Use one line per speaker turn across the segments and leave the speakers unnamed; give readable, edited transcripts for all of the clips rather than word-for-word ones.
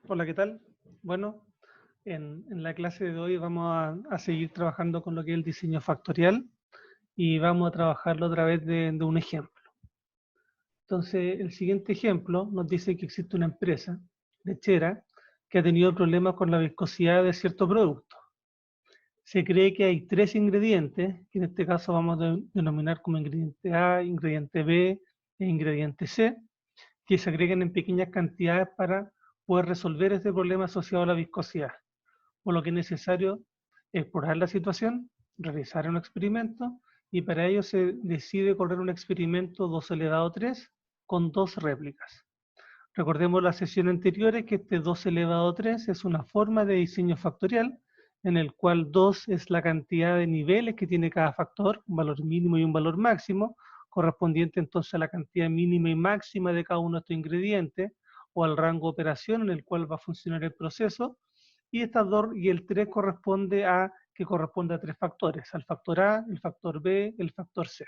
Hola, ¿qué tal? Bueno, en la clase de hoy vamos a seguir trabajando con lo que es el diseño factorial y vamos a trabajarlo a través de un ejemplo. Entonces, el siguiente ejemplo nos dice que existe una empresa lechera que ha tenido problemas con la viscosidad de cierto producto. Se cree que hay tres ingredientes, que en este caso vamos a denominar como ingrediente A, ingrediente B e ingrediente C, que se agregan en pequeñas cantidades para poder resolver este problema asociado a la viscosidad. Por lo que es necesario explorar la situación, realizar un experimento, y para ello se decide correr un experimento 2 elevado a 3 con dos réplicas. Recordemos las sesiones anteriores que este 2 elevado a 3 es una forma de diseño factorial en el cual 2 es la cantidad de niveles que tiene cada factor, un valor mínimo y un valor máximo, correspondiente entonces a la cantidad mínima y máxima de cada uno de estos ingredientes, o al rango de operación en el cual va a funcionar el proceso, y estas dos, y el 3 corresponde a tres factores, al factor A, el factor B, el factor C.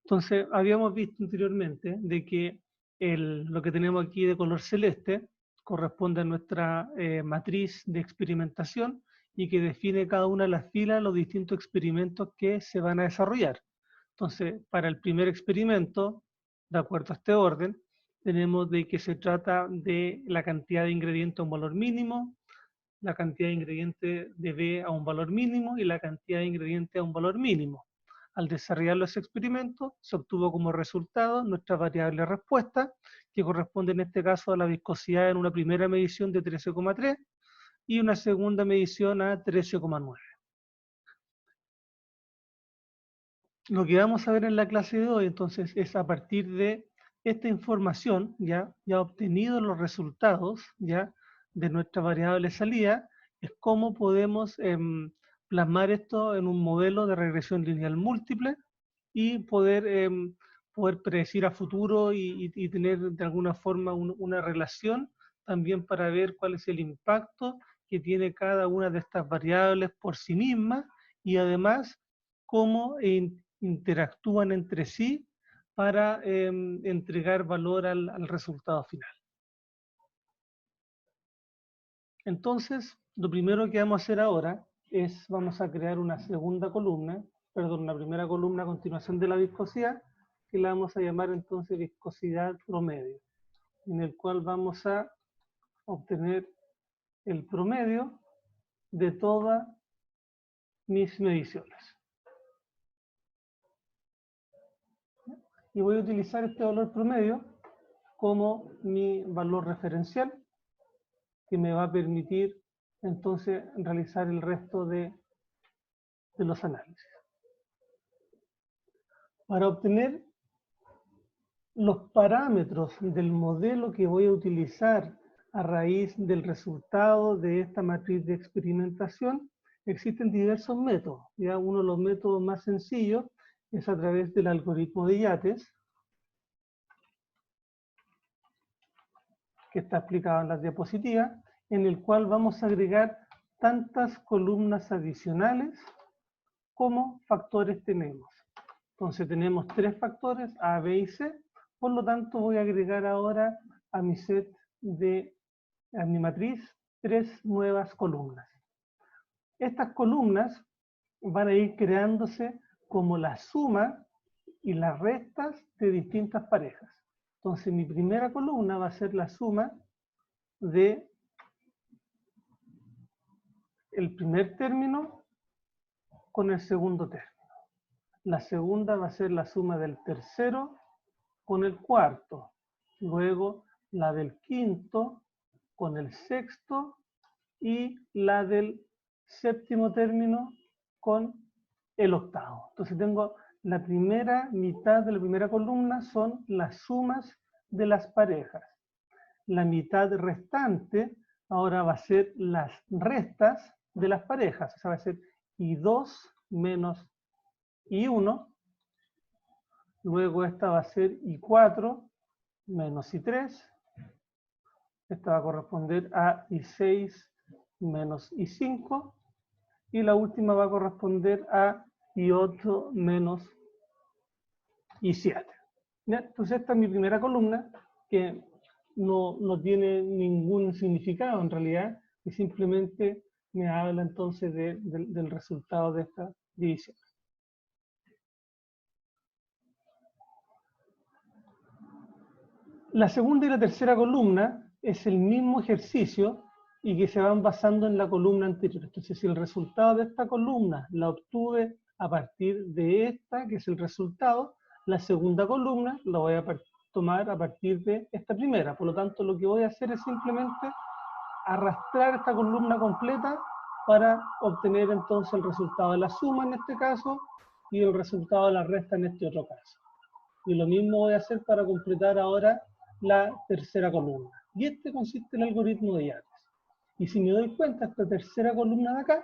Entonces, habíamos visto anteriormente de que lo que tenemos aquí de color celeste corresponde a nuestra matriz de experimentación y que define cada una de las filas los distintos experimentos que se van a desarrollar. Entonces, para el primer experimento, de acuerdo a este orden, tenemos de que se trata de la cantidad de ingredientes a un valor mínimo, la cantidad de ingredientes de B a un valor mínimo y la cantidad de ingredientes a un valor mínimo. Al desarrollar los experimentos, se obtuvo como resultado nuestra variable respuesta, que corresponde en este caso a la viscosidad en una primera medición de 13,3 y una segunda medición a 13,9. Lo que vamos a ver en la clase de hoy, entonces, es a partir de esta información, ya obtenido los resultados, ya, de nuestra variable salida, es cómo podemos plasmar esto en un modelo de regresión lineal múltiple y poder predecir a futuro y tener de alguna forma una relación también para ver cuál es el impacto que tiene cada una de estas variables por sí mismas y además cómo interactúan entre sí para entregar valor al resultado final. Entonces, lo primero que vamos a hacer ahora es, vamos a crear una segunda columna, perdón, una primera columna a continuación de la viscosidad, que la vamos a llamar entonces viscosidad promedio, en el cual vamos a obtener el promedio de todas mis mediciones. Y voy a utilizar este valor promedio como mi valor referencial, que me va a permitir entonces realizar el resto de los análisis. Para obtener los parámetros del modelo que voy a utilizar a raíz del resultado de esta matriz de experimentación, existen diversos métodos. Ya uno de los métodos más sencillos es a través del algoritmo de Yates, que está explicado en las diapositivas, en el cual vamos a agregar tantas columnas adicionales como factores tenemos. Entonces tenemos tres factores, A, B y C, por lo tanto voy a agregar ahora a mi set a mi matriz, tres nuevas columnas. Estas columnas van a ir creándose como la suma y las restas de distintas parejas. Entonces mi primera columna va a ser la suma de el primer término con el segundo término. La segunda va a ser la suma del tercero con el cuarto. Luego la del quinto con el sexto y la del séptimo término con el octavo. Entonces tengo la primera mitad de la primera columna son las sumas de las parejas. La mitad restante ahora va a ser las restas de las parejas. O sea, va a ser I2 menos I1. Luego esta va a ser I4 menos I3. Esta va a corresponder a I6 menos I5. Y la última va a corresponder a I8 menos I7. ¿Ya? Entonces esta es mi primera columna, que no tiene ningún significado en realidad, y simplemente me habla entonces del resultado de esta división. La segunda y la tercera columna es el mismo ejercicio y que se van basando en la columna anterior. Entonces, si el resultado de esta columna la obtuve a partir de esta, que es el resultado, la segunda columna la voy a tomar a partir de esta primera. Por lo tanto, lo que voy a hacer es simplemente arrastrar esta columna completa para obtener entonces el resultado de la suma en este caso y el resultado de la resta en este otro caso. Y lo mismo voy a hacer para completar ahora la tercera columna. Y este consiste en el algoritmo de Yates. Y si me doy cuenta, esta tercera columna de acá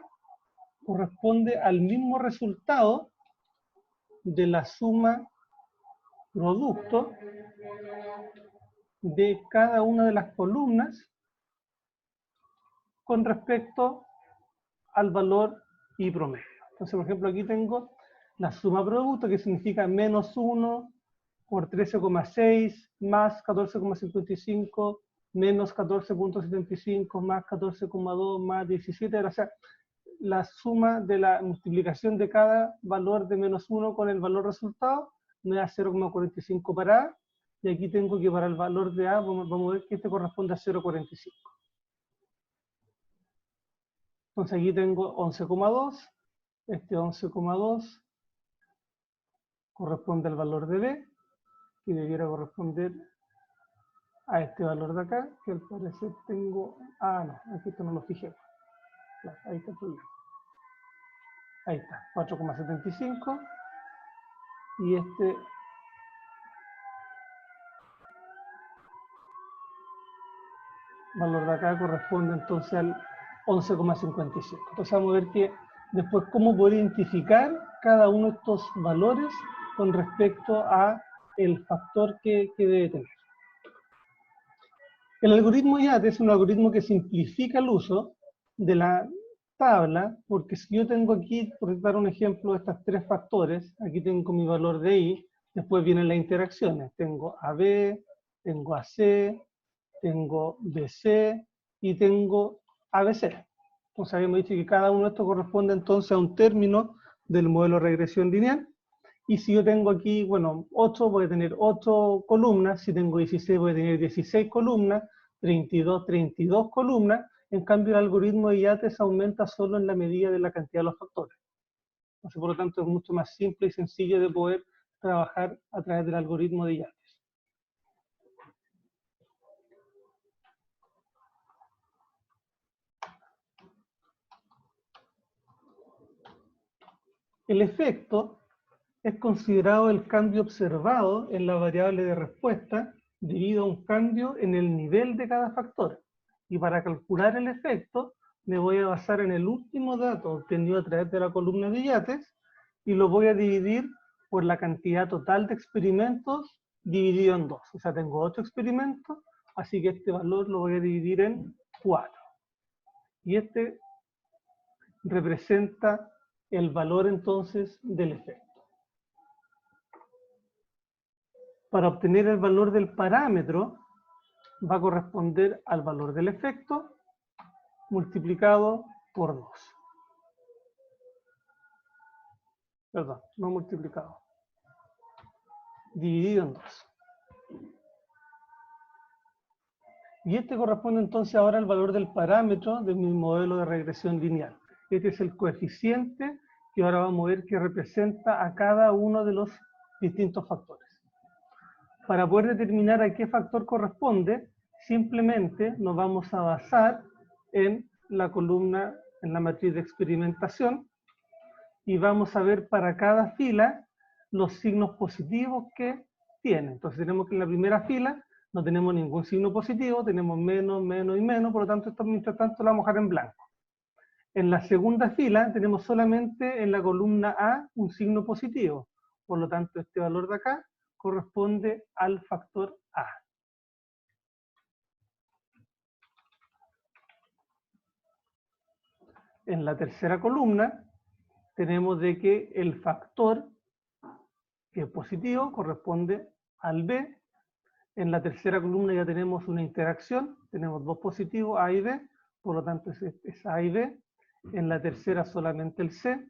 corresponde al mismo resultado de la suma producto de cada una de las columnas con respecto al valor y promedio. Entonces, por ejemplo, aquí tengo la suma producto, que significa menos 1 por 13,6 más 14,55 menos 14,75 más 14,2 más 17. O sea, la suma de la multiplicación de cada valor de menos 1 con el valor resultado me da 0,45 para A, y aquí tengo que para el valor de A, vamos a ver que este corresponde a 0,45. Entonces aquí tengo 11,2, este 11,2 corresponde al valor de B, que debiera corresponder a este valor de acá, que al parecer tengo... Ah, no, aquí esto no lo fijé. Claro, ahí está el problema. Ahí está, 4,75. Y este valor de acá corresponde entonces al 11,55. Entonces vamos a ver que después cómo poder identificar cada uno de estos valores con respecto a el factor que debe tener. El algoritmo YAT es un algoritmo que simplifica el uso de la tabla, porque si yo tengo aquí, por dar un ejemplo, estos tres factores, aquí tengo mi valor de I, después vienen las interacciones, tengo AB, tengo AC, tengo BC y tengo ABC. Entonces habíamos dicho que cada uno de estos corresponde entonces a un término del modelo de regresión lineal. Y si yo tengo aquí, bueno, 8, voy a tener 8 columnas. Si tengo 16, voy a tener 16 columnas. 32, 32 columnas. En cambio, el algoritmo de Yates aumenta solo en la medida de la cantidad de los factores. Entonces, por lo tanto, es mucho más simple y sencillo de poder trabajar a través del algoritmo de Yates. El efecto es considerado el cambio observado en la variable de respuesta debido a un cambio en el nivel de cada factor. Y para calcular el efecto, me voy a basar en el último dato obtenido a través de la columna de Yates y lo voy a dividir por la cantidad total de experimentos dividido en 2. O sea, tengo 8 experimentos, así que este valor lo voy a dividir en 4. Y este representa el valor entonces del efecto. Para obtener el valor del parámetro, va a corresponder al valor del efecto multiplicado por 2. Perdón, no multiplicado. Dividido en 2. Y este corresponde entonces ahora al valor del parámetro de mi modelo de regresión lineal. Este es el coeficiente que ahora vamos a ver que representa a cada uno de los distintos factores. Para poder determinar a qué factor corresponde, simplemente nos vamos a basar en la columna, en la matriz de experimentación, y vamos a ver para cada fila los signos positivos que tiene. Entonces tenemos que en la primera fila no tenemos ningún signo positivo, tenemos menos, menos y menos, por lo tanto esto mientras tanto lo vamos a dejar en blanco. En la segunda fila tenemos solamente en la columna A un signo positivo, por lo tanto este valor de acá corresponde al factor A. En la tercera columna tenemos de que el factor que es positivo corresponde al B, En la tercera columna ya tenemos una interacción, tenemos dos positivos, A y B, por lo tanto es A y B. En la tercera solamente el C.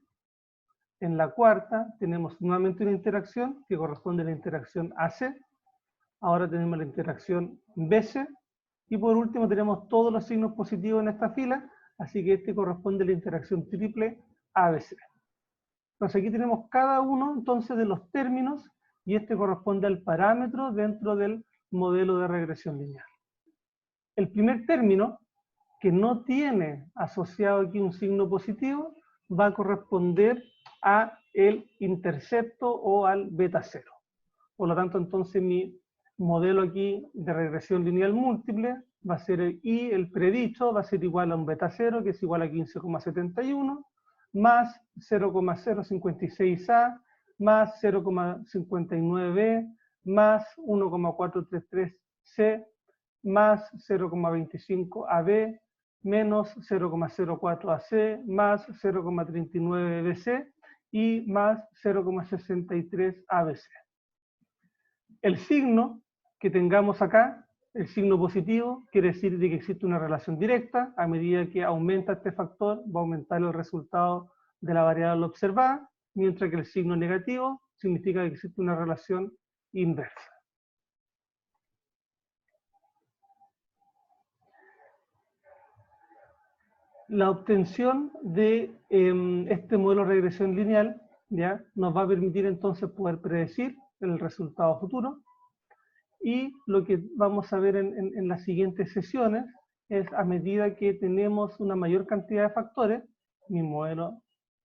En la cuarta tenemos nuevamente una interacción que corresponde a la interacción AC. Ahora tenemos la interacción BC. Y por último tenemos todos los signos positivos en esta fila, así que este corresponde a la interacción triple ABC. Entonces aquí tenemos cada uno entonces de los términos y este corresponde al parámetro dentro del modelo de regresión lineal. El primer término, que no tiene asociado aquí un signo positivo, va a corresponder a el intercepto o al beta 0. Por lo tanto, entonces mi modelo aquí de regresión lineal múltiple va a ser el I, el predicho, va a ser igual a un beta 0, que es igual a 15,71, más 0,056A, más 0,59B, más 1,433C, más 0,25AB, menos 0,04AC, más 0,39BC y más 0,63ABC. El signo que tengamos acá, el signo positivo, quiere decir de que existe una relación directa. A medida que aumenta este factor, va a aumentar el resultado de la variable observada, mientras que el signo negativo significa que existe una relación inversa. La obtención de este modelo de regresión lineal ¿ya? Nos va a permitir entonces poder predecir el resultado futuro. Y lo que vamos a ver en las siguientes sesiones es, a medida que tenemos una mayor cantidad de factores, mi modelo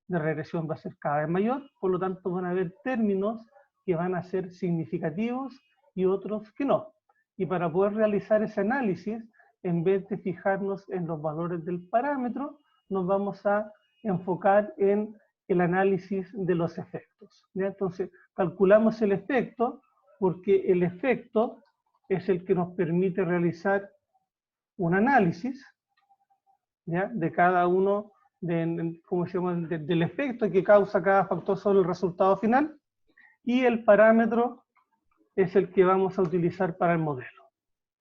de regresión va a ser cada vez mayor, por lo tanto van a haber términos que van a ser significativos y otros que no. Y para poder realizar ese análisis, en vez de fijarnos en los valores del parámetro, nos vamos a enfocar en el análisis de los efectos, ¿ya? Entonces, calculamos el efecto, porque el efecto es el que nos permite realizar un análisis ¿ya? De cada uno, ¿cómo se llama? Del efecto que causa cada factor sobre el resultado final, y el parámetro es el que vamos a utilizar para el modelo.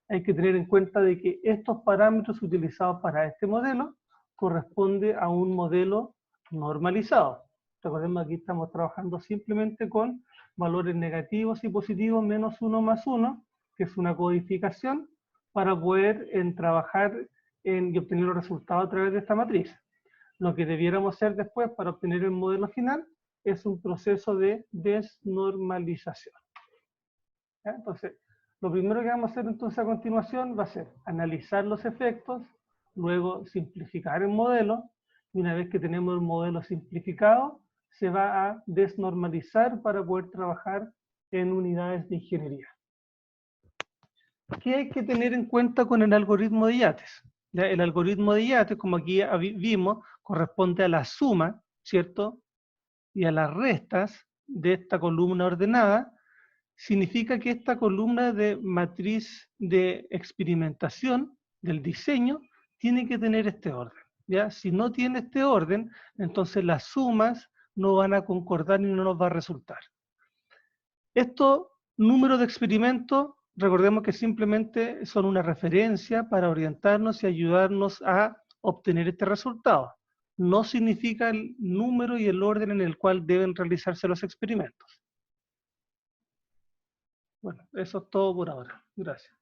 Hay que tener en cuenta de que estos parámetros utilizados para este modelo corresponden a un modelo normalizado. Recordemos que aquí estamos trabajando simplemente con valores negativos y positivos menos 1 más 1, que es una codificación para poder trabajar y obtener los resultados a través de esta matriz. Lo que debiéramos hacer después para obtener el modelo final es un proceso de desnormalización. ¿Ya? Entonces, lo primero que vamos a hacer entonces a continuación va a ser analizar los efectos, luego simplificar el modelo, y una vez que tenemos el modelo simplificado, se va a desnormalizar para poder trabajar en unidades de ingeniería. ¿Qué hay que tener en cuenta con el algoritmo de Yates? ¿Ya? El algoritmo de Yates, como aquí vimos, corresponde a la suma, ¿cierto? Y a las restas de esta columna ordenada. Significa que esta columna de matriz de experimentación del diseño tiene que tener este orden, ¿ya? Si no tiene este orden, entonces las sumas no van a concordar y no nos va a resultar. Estos números de experimentos, recordemos que simplemente son una referencia para orientarnos y ayudarnos a obtener este resultado. No significa el número y el orden en el cual deben realizarse los experimentos. Bueno, eso es todo por ahora. Gracias.